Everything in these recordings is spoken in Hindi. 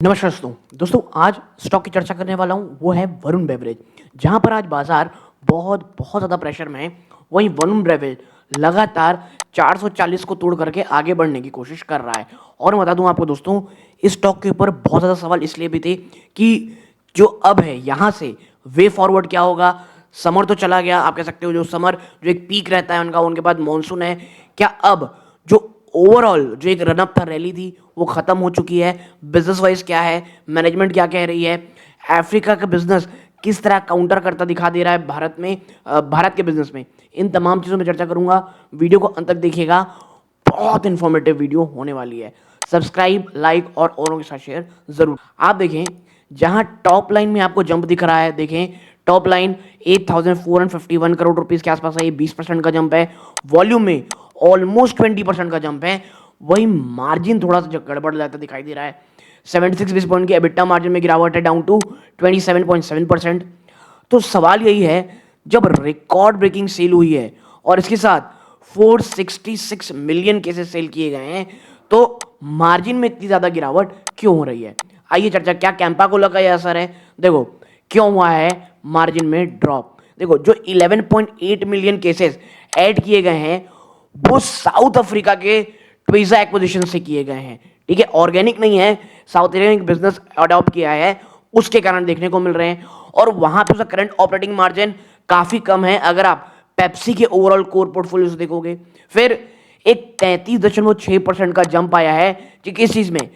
नमस्कार दोस्तों आज स्टॉक की चर्चा करने वाला हूँ वो है वरुण बेवरेज। जहाँ पर आज बाजार बहुत बहुत ज़्यादा प्रेशर में है, वहीं वरुण बेवरेज लगातार 440 को तोड़ करके आगे बढ़ने की कोशिश कर रहा है। और मैं बता दूं आपको दोस्तों, इस स्टॉक के ऊपर बहुत ज़्यादा सवाल इसलिए भी थे कि जो अब है यहाँ से वे फॉरवर्ड क्या होगा। समर तो चला गया, आप कह सकते हो जो समर जो एक पीक रहता है उनका, उनके बाद मॉनसून है। क्या अब जो ओवरऑल जो एक रनअप था, रैली थी, वो खत्म हो चुकी है? बिजनेस वाइज क्या है, मैनेजमेंट क्या कह रही है, अफ्रीका का बिजनेस किस तरह काउंटर करता दिखा दे रहा है भारत में, भारत के बिजनेस में, इन तमाम चीज़ों में चर्चा करूंगा। वीडियो को अंत तक देखिएगा, बहुत इंफॉर्मेटिव वीडियो होने वाली है। सब्सक्राइब, लाइक और औरों के साथ शेयर जरूर। आप देखें जहां टॉप लाइन में आपको जंप दिख रहा है, देखें टॉप लाइन 8451 करोड़ रुपीस के आसपास है, ये 20% का जंप है। वॉल्यूम में ऑलमोस्ट 20% का जंप है। वही मार्जिन थोड़ा सा गड़बड़ रहता दिखाई दे रहा है। 76 बेस पॉइंट की एबिटा मार्जिन में गिरावट है, डाउन टू 27.7%। तो सवाल यही है, जब रिकॉर्ड ब्रेकिंग सेल हुई है और इसके साथ 466 मिलियन केसेस सेल किए गए हैं, तो मार्जिन में इतनी ज्यादा गिरावट क्यों हो रही है? आइए चर्चा, क्या कैंपा को लगा यह असर है? देखो क्यों हुआ है मार्जिन में ड्रॉप। देखो जो 11.8 मिलियन केसेस ऐड किए गए हैं वो साउथ अफ्रीका के ट्वीजा एक्विजिशन से किए गए हैं। ठीक है, ऑर्गेनिक नहीं है, साउथ अफ्रीका बिजनेस अडॉप्ट किया है, उसके कारण देखने को मिल रहे हैं। और वहां पे उसका करंट ऑपरेटिंग मार्जिन काफी कम है अगर आप पेप्सी के ओवरऑल कोर पोर्टफोलियो से देखोगे। फिर एक 33.6% का जंप आया है कि किस चीज में,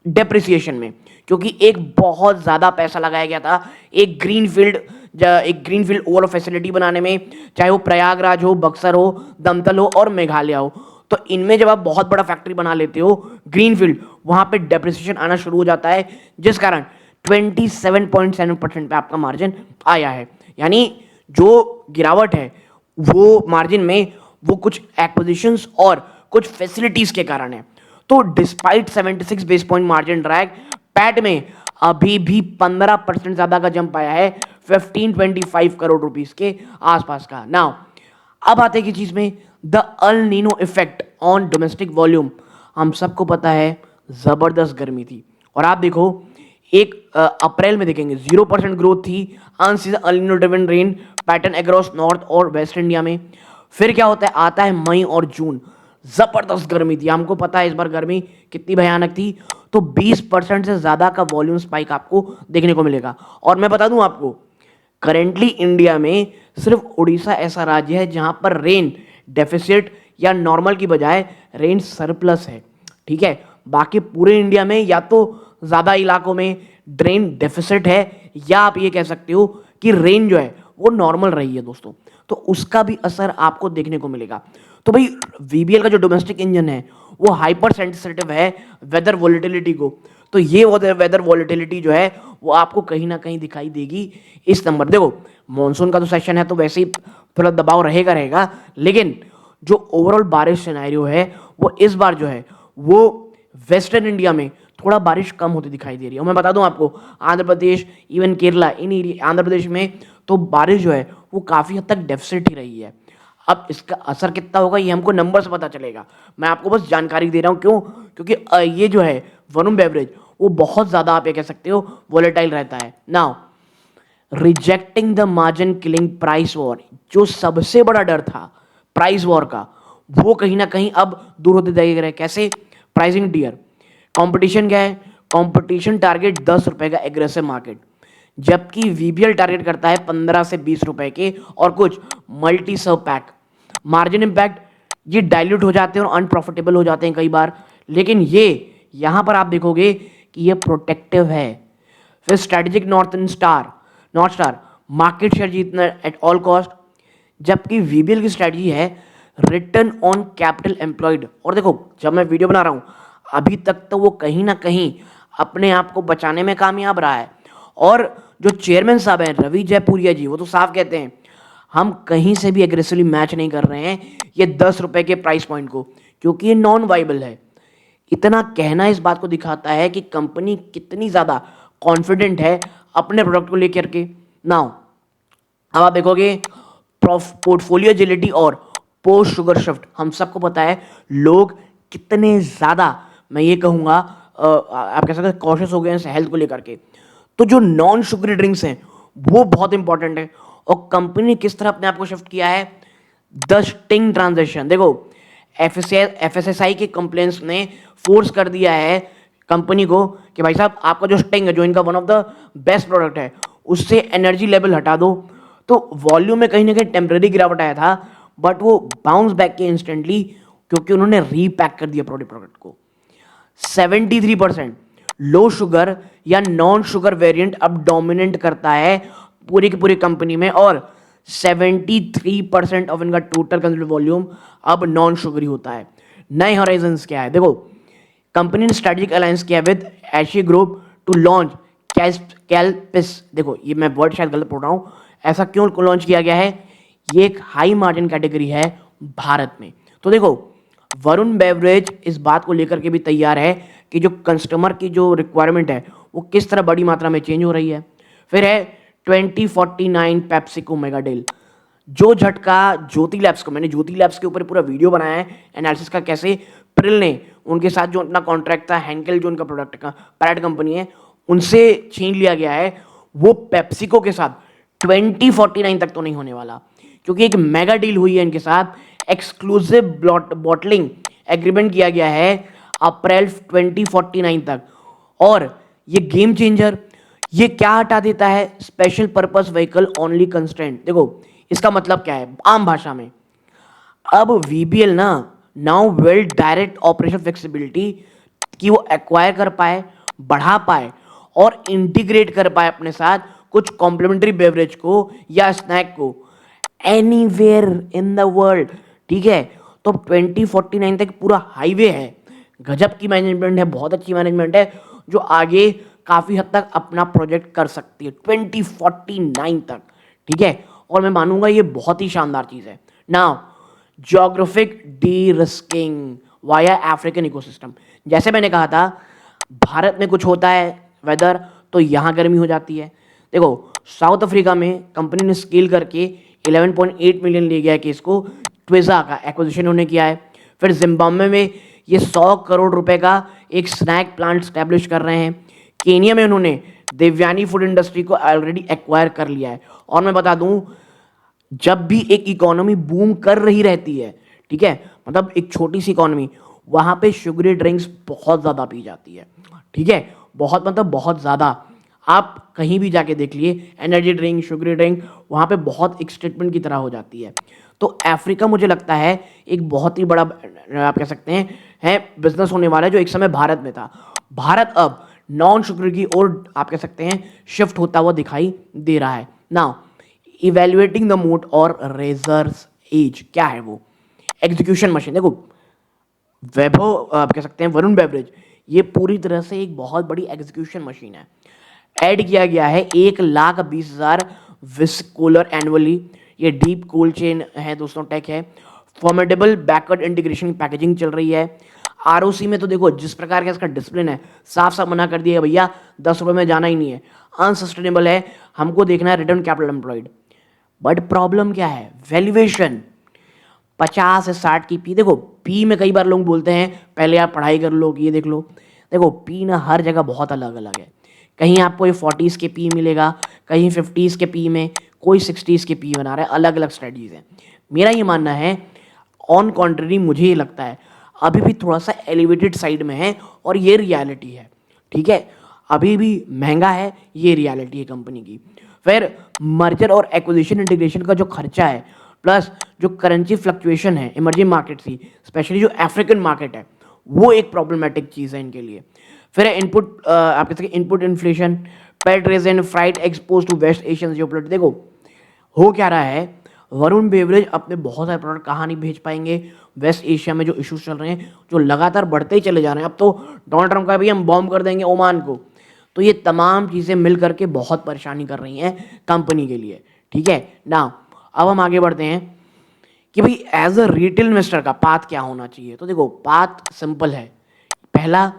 डेप्रिसिएशन में, क्योंकि एक बहुत ज्यादा पैसा लगाया गया था एक ग्रीनफील्ड ओवरऑल फैसिलिटी बनाने में, चाहे वो प्रयागराज हो, बक्सर हो, दमतल हो और मेघालय हो। तो इनमें जब आप बहुत बड़ा फैक्ट्री बना लेते हो ग्रीनफील्ड, वहां पे डेप्रिसिएशन आना शुरू हो जाता है, जिस कारण 27.7% पे आपका मार्जिन आया है। यानी जो गिरावट है वो मार्जिन में, वो कुछ एक्विजिशंस और कुछ फैसिलिटीज के कारण है। तो despite 76 base point margin drag, PAT में अभी भी 15% ज्यादा का जंप आया है, 1525 करोड़ रुपीस के आसपास का। नाउ अब आते की चीज में, the El Nino effect on domestic volume. हम सबको पता है जबरदस्त गर्मी थी, और आप देखो एक अप्रैल में देखेंगे 0% ग्रोथ थी, unseasonal El Nino driven rain pattern across north और वेस्ट इंडिया में। फिर क्या होता है, आता है मई और जून, जबरदस्त गर्मी थी। हमको पता है इस बार गर्मी कितनी भयानक थी, तो 20% से ज्यादा का वॉल्यूम स्पाइक आपको देखने को मिलेगा। और मैं बता दूं आपको, करेंटली इंडिया में सिर्फ उड़ीसा ऐसा राज्य है जहां पर रेन डेफिसिट या नॉर्मल की बजाय रेन सरप्लस है। ठीक है, बाकी पूरे इंडिया में या तो ज्यादा इलाकों में ड्रेन डेफिसिट है, या आप ये कह सकते हो कि रेन जो है वो नॉर्मल रही है दोस्तों। तो उसका भी असर आपको देखने को मिलेगा। तो भाई वीबीएल का जो डोमेस्टिक इंजन है वो हाइपर सेंसिटिव है वेदर वॉलेटिलिटी को। तो ये वेदर वॉलेटिलिटी जो है वो आपको कहीं ना कहीं दिखाई देगी इस नंबर। देखो मॉनसून का तो सेशन है तो वैसे ही थोड़ा दबाव रहेगा, लेकिन जो ओवरऑल बारिश सिनेरियो है वो इस बार जो है वो वेस्टर्न इंडिया में थोड़ा बारिश कम होती दिखाई दे रही है। मैं बता दूं आपको, आंध्र प्रदेश, इवन केरला, इन एरिया, आंध्र प्रदेश में तो बारिश जो है वो काफी हद तक डेफिसिट ही रही है। अब इसका असर कितना होगा ये हमको नंबर से पता चलेगा, मैं आपको बस जानकारी दे रहा हूं। क्यों? क्योंकि ये जो है वरुण बेवरेज वो बहुत ज्यादा, आप ये कह सकते हो, वोलेटाइल रहता है। Now rejecting the margin killing price war, जो सबसे बड़ा डर था प्राइस वॉर का, वो कहीं ना कहीं अब दूर होते जाएगा। कैसे? प्राइसिंग डियर, कंपटीशन क्या है? कंपटीशन टारगेट 10 रुपए का एग्रेसिव मार्केट, जबकि वीबीएल टारगेट करता है 15 से 20 रुपए के और कुछ मल्टी सर्व पैक। मार्जिन इंपैक्ट, ये डाइल्यूट हो जाते हैं और अनप्रॉफिटेबल हो जाते हैं कई बार, लेकिन ये यहां पर आप देखोगे कि ये प्रोटेक्टिव है। फिर strategic north star, market share जीतना एट ऑल कॉस्ट, जबकि वीबीएल की स्ट्रेटजी है रिटर्न ऑन कैपिटल एम्प्लॉयड। और देखो जब मैं वीडियो बना रहा हूं अभी तक तो वो कहीं ना कहीं अपने आप को बचाने में कामयाब रहा है। और जो चेयरमैन साहब हैं रवि जयपुरिया जी, वो तो साफ कहते हैं हम कहीं से भी एग्रेसिवली मैच नहीं कर रहे हैं ये 10 रुपए के प्राइस पॉइंट को, क्योंकि ये नॉन वाइबल है। इतना कहना इस बात को दिखाता है कि कंपनी कितनी ज्यादा कॉन्फिडेंट है अपने प्रोडक्ट को लेकर के। नाउ अब आप देखोगे पोर्टफोलियो एजिलिटी और पोस्ट शुगर शिफ्ट, हम सबको पता है लोग कितने ज्यादा, मैं ये कहूंगा आप कह सकते हैं कॉशियस हो गए हैं हेल्थ को लेकर के। तो जो नॉन शुगरी ड्रिंक्स हैं वो बहुत इंपॉर्टेंट है। और कंपनी ने किस तरह अपने आप को शिफ्ट किया है, द स्टिंग ट्रांजेक्शन। देखो एफएसएसआई के कंप्लेंट्स ने फोर्स कर दिया है कंपनी को कि भाई साहब आपका जो स्टिंग है, जो इनका one of the best product है, उससे एनर्जी लेवल हटा दो। तो वॉल्यूम में कहीं ना कहीं टेम्परेरी गिरावट आया था, बट वो बाउंस बैक किया इंस्टेंटली क्योंकि उन्होंने रीपैक कर दिया प्रोडक्ट को। 73% लो शुगर या नॉन शुगर वेरिएंट अब डोमिनेट करता है पूरी की पूरी कंपनी में, और 73% ऑफ इनका टोटल कंज्यूम्ड वॉल्यूम अब नॉन शुगरी होता है। नए हॉराइजन्स क्या है, देखो कंपनी ने स्ट्रेटेजिक अलायंस किया विद एशी ग्रुप टू लॉन्च कैल्पिस। देखो ये मैं वर्ड शायद गलत बोल रहा हूं, ऐसा क्यों लॉन्च किया गया है, ये एक हाई मार्जिन कैटेगरी है भारत में। तो देखो वरुण बेवरेज इस बात को लेकर के भी तैयार है कि जो कस्टमर की जो रिक्वायरमेंट है वो किस तरह बड़ी मात्रा में चेंज हो रही है। फिर है 2049 पेप्सिको मेगा डील। जो झटका ज्योति लैब्स को, मैंने ज्योति लैब्स के ऊपर पूरा वीडियो बनाया है एनालिसिस का, कैसे प्रिल ने उनके साथ जो अपना कॉन्ट्रैक्ट था, हैंकेल जो उनका प्रोडक्ट का पैरेट कंपनी है, उनसे छीन लिया गया है, वो पेप्सिको के साथ 2049 तक तो नहीं होने वाला, क्योंकि एक मेगा डील हुई है इनके साथ, एक्सक्लूसिव बॉटलिंग एग्रीमेंट किया गया है अप्रैल 2049 तक। और ये गेम चेंजर, ये क्या हटा देता है, special purpose vehicle only constraint. देखो इसका मतलब क्या है आम भाषा में, अब वीबीएल ना now well direct operation flexibility कि वो एक्वायर कर पाए, बढ़ा पाए और इंटीग्रेट कर पाए अपने साथ कुछ कॉम्प्लीमेंट्री बेवरेज को या स्नैक को एनीवेयर इन द वर्ल्ड। ठीक है, तो 2049 तक पूरा हाईवे है, गजब की मैनेजमेंट है, बहुत अच्छी मैनेजमेंट है जो आगे काफी हद तक अपना प्रोजेक्ट कर सकती है 2049 तक। ठीक है, और मैं मानूंगा ये बहुत ही शानदार चीज है। Now geographic D risking via African ecosystem. जैसे मैंने कहा था भारत में कुछ होता है वेदर तो यहाँ गर्मी हो जाती है। देखो साउथ अफ्रीका में कंपनी ने स्केल करके 11.8 मिलियन ले गया है केस को, ट्विजा का एक्विजिशन उन्होंने किया है। फिर जिम्बाब्वे में ये 100 करोड़ रुपए का एक स्नैक प्लांट स्टैब्लिश कर रहे हैं। केनिया में उन्होंने देवयानी फूड इंडस्ट्री को ऑलरेडी एक्वायर कर लिया है। और मैं बता दूं, जब भी एक इकोनॉमी बूम कर रही रहती है, ठीक है, मतलब एक छोटी सी इकोनॉमी, वहां पे शुगरी ड्रिंक्स बहुत ज्यादा पी जाती है। ठीक है, बहुत मतलब बहुत ज्यादा, आप कहीं भी जाके देख लिए एनर्जी ड्रिंक, शुगरी ड्रिंक, वहां पे बहुत एक स्टेटमेंट की तरह हो जाती है। तो अफ्रीका मुझे लगता है एक बहुत ही बड़ा आप कह सकते हैं है बिजनेस होने वाला है, जो एक समय भारत में था। भारत अब नॉन शुगर की ओर आप कह सकते हैं शिफ्ट होता हुआ दिखाई दे रहा है। नाउ इवेल्युएटिंग द मोट और रेजर्स एज क्या है वो, एग्जीक्यूशन मशीन। देखो वैभव आप कह सकते हैं वरुण बेवरेज, ये पूरी तरह से एक बहुत बड़ी एग्जीक्यूशन मशीन है। ऐड किया गया है 1,20,000 विस्क कूलर एनुअली। ये डीप कोल्ड चेन है दोस्तों, टेक है, फॉर्मेडेबल बैकवर्ड इंटीग्रेशन पैकेजिंग चल रही है। आरओसी में तो देखो जिस प्रकार का इसका डिसिप्लिन है, साफ साफ मना कर दिया है भैया 10 रुपए में जाना ही नहीं है, अनसस्टेनेबल है, हमको देखना है return capital employed. But problem क्या है, वैल्यूएशन 50 से 60 की पी। देखो पी में कई बार लोग बोलते हैं पहले आप पढ़ाई कर लो, ये देख लो। देखो पी ना हर जगह बहुत अलग अलग है, कहीं आपको ये 40s के पी मिलेगा, कहीं 50s के पी में, कोई 60s के पी बना रहा है, अलग अलग स्ट्रेटजीज हैं। मेरा ये मानना है ऑन कॉन्ट्ररी, मुझे ये लगता है अभी भी थोड़ा सा एलिवेटेड साइड में है और ये रियलिटी है। ठीक है, अभी भी महंगा है, ये रियलिटी है कंपनी की। फिर मर्जर और एक्विजिशन इंटीग्रेशन का जो खर्चा है, प्लस जो करेंसी फ्लक्चुएशन है इमर्जिंग मार्केट की, स्पेशली जो अफ्रीकन मार्केट है, वो एक प्रॉब्लमेटिक चीज़ है इनके लिए। फिर इनपुट आप कह सकते हैं input inflation, pet resin, freight expose to West Asian geopolitics. देखो हो क्या रहा है, वरुण बेवरेज अपने बहुत सारे प्रोडक्ट कहाँ नहीं भेज पाएंगे, वेस्ट एशिया में जो इश्यूज चल रहे हैं, जो लगातार बढ़ते ही चले जा रहे हैं। अब तो डोनाल्ड ट्रंप का भी हम बॉम्ब कर देंगे ओमान को, तो ये तमाम चीज़ें मिल करके बहुत परेशानी कर रही हैं कंपनी के लिए। ठीक है ना, अब हम आगे बढ़ते हैं कि भाई एज अ रिटेल इन्वेस्टर का पाथ क्या होना चाहिए। तो देखो पाथ सिंपल है, पहला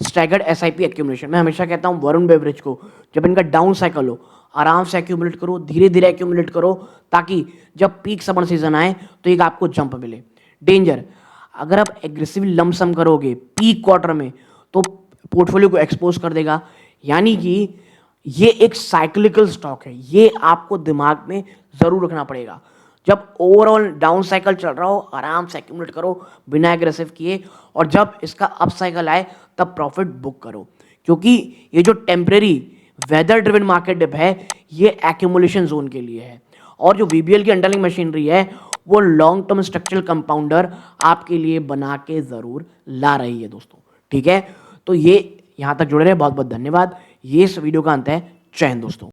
स्टैगर्ड एसआईपी एक्यूमुलेशन। मैं हमेशा कहता हूँ वरुण बेवरेज को, जब इनका डाउन साइकिल हो आराम से एक्यूमुलेट करो, धीरे धीरे एक्यूमुलेट करो, ताकि जब पीक समर सीजन आए तो एक आपको जंप मिले। डेंजर, अगर आप एग्रेसिव लमसम करोगे पीक क्वार्टर में तो पोर्टफोलियो को एक्सपोज कर देगा। यानी कि ये एक साइक्लिकल स्टॉक है, ये आपको दिमाग में ज़रूर रखना पड़ेगा। जब ओवरऑल डाउन साइकिल चल रहा हो आराम से एक्यूमुलेट करो बिना एग्रेसिव किए, और जब इसका अप साइकिल आए तब प्रॉफिट बुक करो, क्योंकि ये जो temporary weather driven market dip है ये एक्यूमुलेशन जोन के लिए है, और जो वीबीएल की अंडरलाइंग मशीनरी है वो लॉन्ग टर्म स्ट्रक्चरल कंपाउंडर आपके लिए बना के ज़रूर ला रही है दोस्तों। ठीक है, तो ये यहाँ तक जुड़े रहे, बहुत बहुत धन्यवाद। ये इस वीडियो का अंत है। जय हिंद दोस्तों।